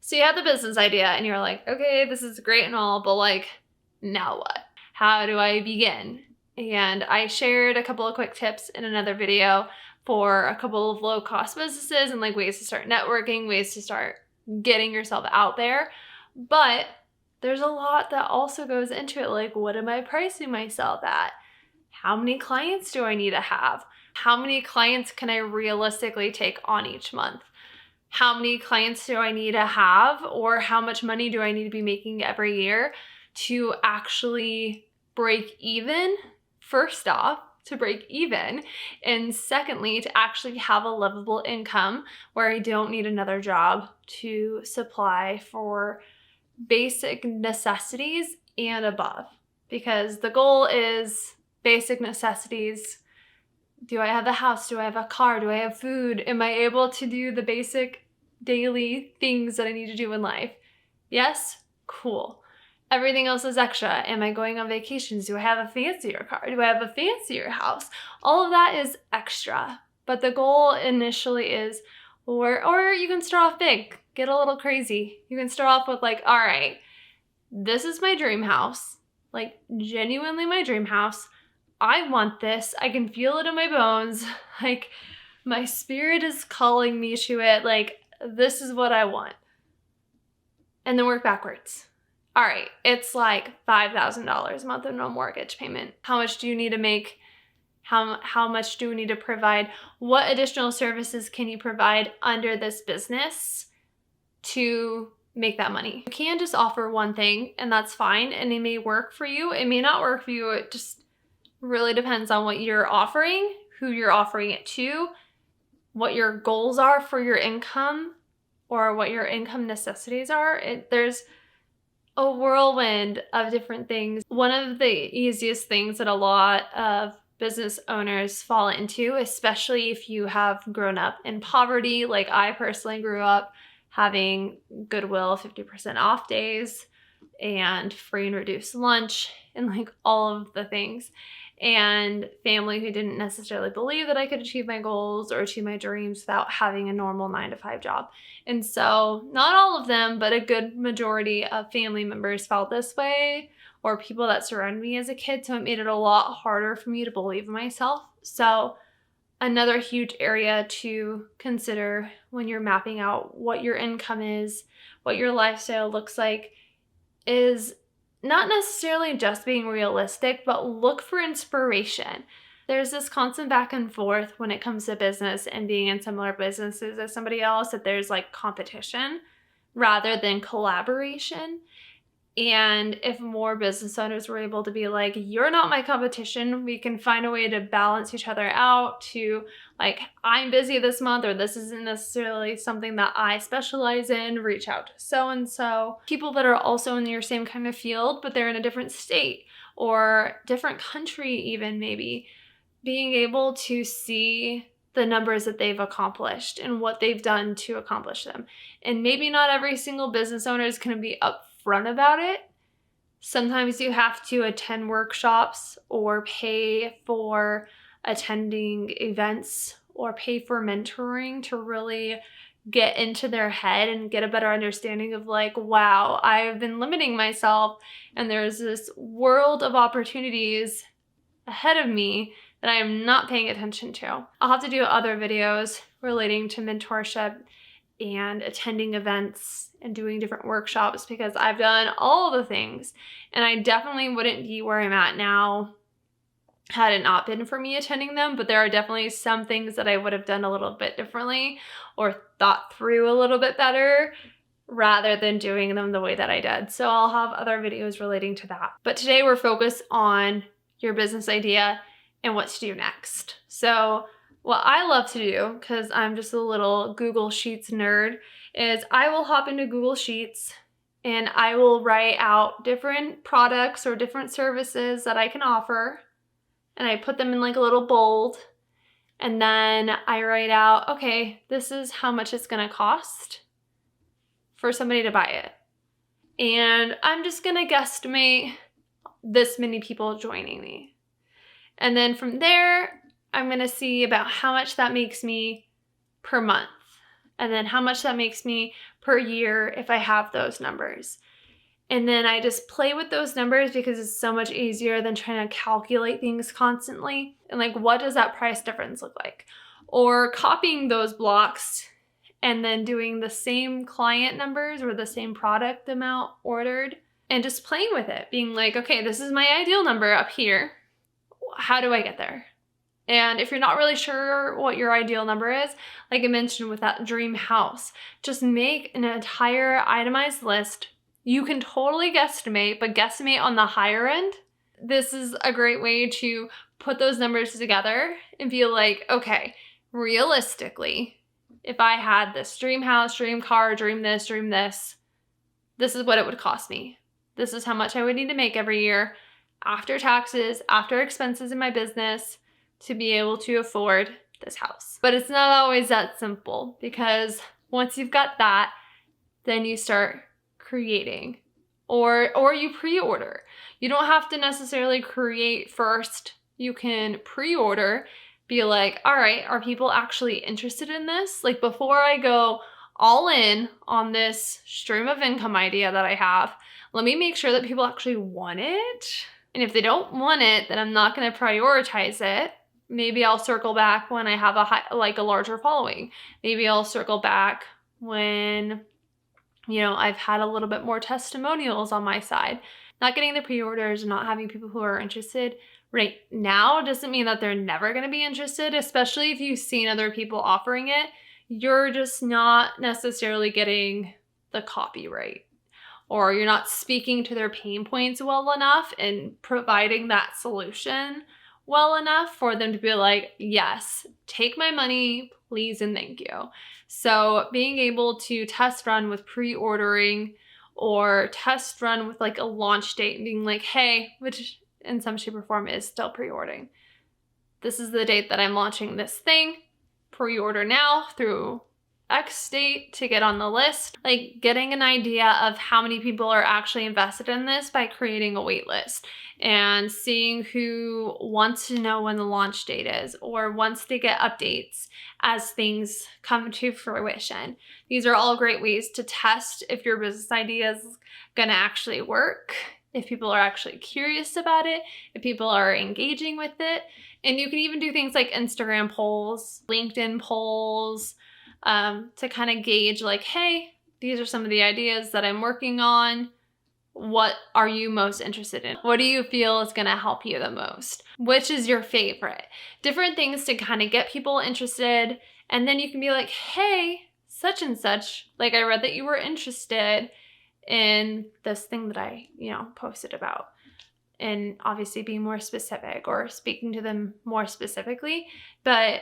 So you have the business idea and you're like, okay, this is great and all, but like, now what? How do I begin? And I shared a couple of quick tips in another video for a couple of low-cost businesses and like ways to start networking, ways to start getting yourself out there. But there's a lot that also goes into it. Like, what am I pricing myself at? How many clients do I need to have? How many clients can I realistically take on each month? How many clients do I need to have, or how much money do I need to be making every year to actually break even? First off, to break even, and secondly, to actually have a livable income where I don't need another job to supply for basic necessities and above. Because the goal is basic necessities. Do I have a house? Do I have a car? Do I have food? Am I able to do the basic daily things that I need to do in life? Yes? Cool. Everything else is extra. Am I going on vacations? Do I have a fancier car? Do I have a fancier house? All of that is extra. But the goal initially is, or you can start off big, get a little crazy. You can start off with like, all right, this is my dream house, like genuinely my dream house. I want this. I can feel it in my bones. Like my spirit is calling me to it. Like this is what I want. And then work backwards. All right, it's like $5,000 a month with no mortgage payment. How much do you need to make? How much do we need to provide? What additional services can you provide under this business to make that money? You can just offer one thing and that's fine. And it may work for you. It may not work for you. It just really depends on what you're offering, who you're offering it to, what your goals are for your income or what your income necessities are. There's a whirlwind of different things. One of the easiest things that a lot of business owners fall into, especially if you have grown up in poverty, like I personally grew up having Goodwill 50% off days and free and reduced lunch and like all of the things, and family who didn't necessarily believe that I could achieve my goals or achieve my dreams without having a normal 9-to-5 job. And so not all of them, but a good majority of family members felt this way, or people that surrounded me as a kid. So it made it a lot harder for me to believe in myself. So another huge area to consider when you're mapping out what your income is, what your lifestyle looks like, is not necessarily just being realistic, but look for inspiration. There's this constant back and forth when it comes to business and being in similar businesses as somebody else, that there's like competition rather than collaboration. And if more business owners were able to be like, you're not my competition, we can find a way to balance each other out, to like, I'm busy this month, or this isn't necessarily something that I specialize in, reach out to so-and-so. People that are also in your same kind of field, but they're in a different state or different country even maybe. Being able to see the numbers that they've accomplished and what they've done to accomplish them. And maybe not every single business owner is going to be upfront about it. Sometimes you have to attend workshops or pay for attending events or pay for mentoring to really get into their head and get a better understanding of like, wow, I've been limiting myself and there's this world of opportunities ahead of me that I am not paying attention to. I'll have to do other videos relating to mentorship and attending events and doing different workshops, because I've done all the things and I definitely wouldn't be where I'm at now had it not been for me attending them. But there are definitely some things that I would have done a little bit differently or thought through a little bit better rather than doing them the way that I did. So I'll have other videos relating to that. But today we're focused on your business idea and what to do next. So what I love to do, because I'm just a little Google Sheets nerd, is I will hop into Google Sheets and I will write out different products or different services that I can offer. And I put them in like a little bold. And then I write out, okay, this is how much it's going to cost for somebody to buy it. And I'm just going to guesstimate this many people joining me. And then from there, I'm going to see about how much that makes me per month. and then how much that makes me per year if I have those numbers. And then I just play with those numbers because it's so much easier than trying to calculate things constantly. And like, what does that price difference look like? Or copying those blocks and then doing the same client numbers or the same product amount ordered and just playing with it, being like, okay, this is my ideal number up here. How do I get there? And if you're not really sure what your ideal number is, like I mentioned with that dream house, just make an entire itemized list. You can totally guesstimate, but guesstimate on the higher end. This is a great way to put those numbers together and be like, okay, realistically, if I had this dream house, dream car, dream this, this is what it would cost me. This is how much I would need to make every year after taxes, after expenses in my business to be able to afford this house. But it's not always that simple, because once you've got that, then you start creating or you pre-order. You don't have to necessarily create first. You can pre-order, be like, all right, are people actually interested in this? Like, before I go all in on this stream of income idea that I have, let me make sure that people actually want it. And if they don't want it, then I'm not going to prioritize it. Maybe I'll circle back when I have a larger following. Maybe I'll circle back when, I've had a little bit more testimonials on my side. Not getting the pre-orders and not having people who are interested right now doesn't mean that they're never going to be interested, especially if you've seen other people offering it. You're just not necessarily getting the copyright, or you're not speaking to their pain points well enough and providing that solution well enough for them to be like, yes, take my money, please and thank you. So being able to test run with pre-ordering or test run with like a launch date and being like, hey, which in some shape or form is still pre-ordering. This is the date that I'm launching this thing. Pre-order now through X date to get on the list. Like, getting an idea of how many people are actually invested in this by creating a wait list and seeing who wants to know when the launch date is or wants to get updates as things come to fruition. These are all great ways to test if your business idea is going to actually work, if people are actually curious about it, if people are engaging with it. And you can even do things like Instagram polls, LinkedIn polls, to kind of gauge like, hey, these are some of the ideas that I'm working on. What are you most interested in? What do you feel is going to help you the most? Which is your favorite? Different things to kind of get people interested. And then you can be like, hey, such and such, like, I read that you were interested in this thing that I, posted about. And obviously being more specific or speaking to them more specifically. But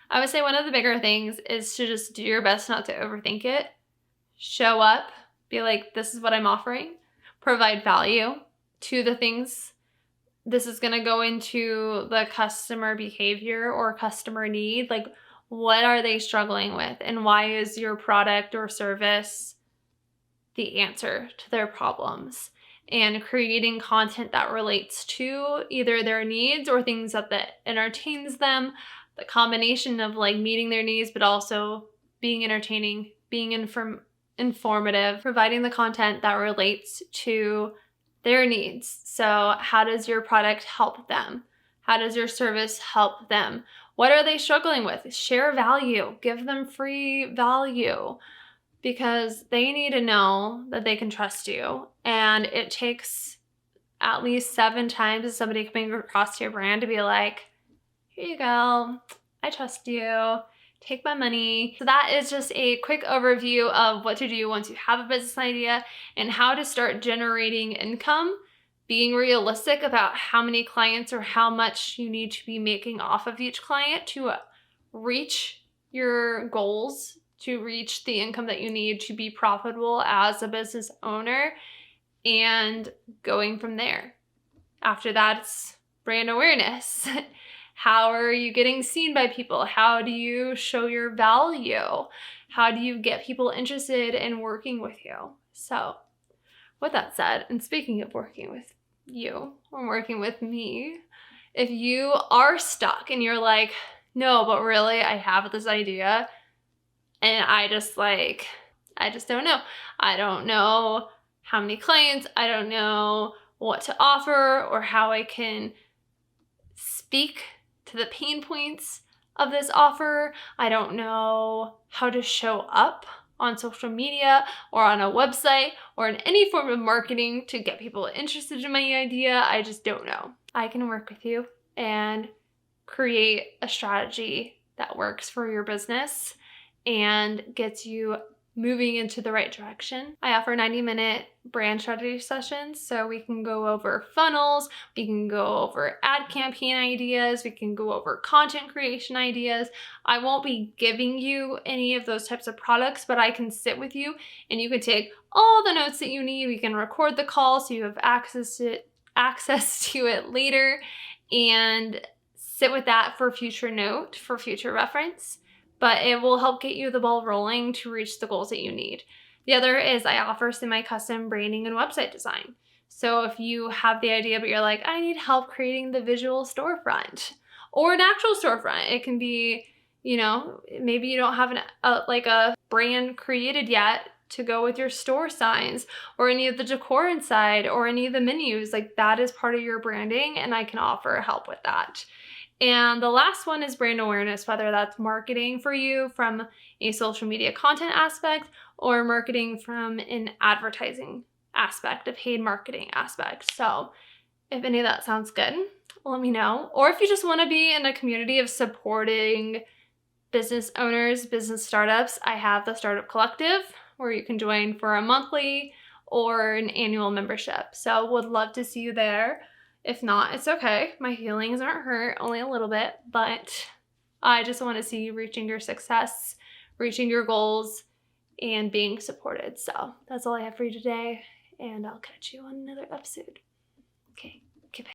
I would say one of the bigger things is to just do your best not to overthink it. Show up, be like, this is what I'm offering. Provide value to the things. This is going to go into the customer behavior or customer need. Like, what are they struggling with? And why is your product or service the answer to their problems? And creating content that relates to either their needs or things that entertains them. The combination of like meeting their needs, but also being entertaining, being informative, providing the content that relates to their needs. So how does your product help them? How does your service help them? What are they struggling with? Share value, give them free value, because they need to know that they can trust you. And it takes at least 7 times of somebody coming across your brand to be like, here you go, I trust you, take my money. So that is just a quick overview of what to do once you have a business idea and how to start generating income, being realistic about how many clients or how much you need to be making off of each client to reach your goals, to reach the income that you need to be profitable as a business owner, and going from there. After that, it's brand awareness. How are you getting seen by people? How do you show your value? How do you get people interested in working with you? So with that said, and speaking of working with you or working with me, if you are stuck and you're like, no, but really I have this idea And I just don't know. I don't know how many clients, I don't know what to offer or how I can speak to the pain points of this offer. I don't know how to show up on social media or on a website or in any form of marketing to get people interested in my idea. I just don't know. I can work with you and create a strategy that works for your business and gets you moving into the right direction. I offer 90-minute brand strategy sessions, so we can go over funnels, we can go over ad campaign ideas, we can go over content creation ideas. I won't be giving you any of those types of products, but I can sit with you and you can take all the notes that you need. We can record the call so you have access to it later and sit with that for future note, for future reference. But it will help get you the ball rolling to reach the goals that you need. The other is I offer semi-custom branding and website design. So if you have the idea, but you're like, I need help creating the visual storefront or an actual storefront. It can be, maybe you don't have a brand created yet to go with your store signs or any of the decor inside or any of the menus. Like, that is part of your branding, and I can offer help with that. And the last one is brand awareness, whether that's marketing for you from a social media content aspect or marketing from an advertising aspect, a paid marketing aspect. So if any of that sounds good, let me know. Or if you just want to be in a community of supporting business owners, business startups, I have the Startup Collective where you can join for a monthly or an annual membership. So would love to see you there. If not, it's okay. My feelings aren't hurt, only a little bit, but I just want to see you reaching your success, reaching your goals, and being supported. So that's all I have for you today, and I'll catch you on another episode. Okay, goodbye.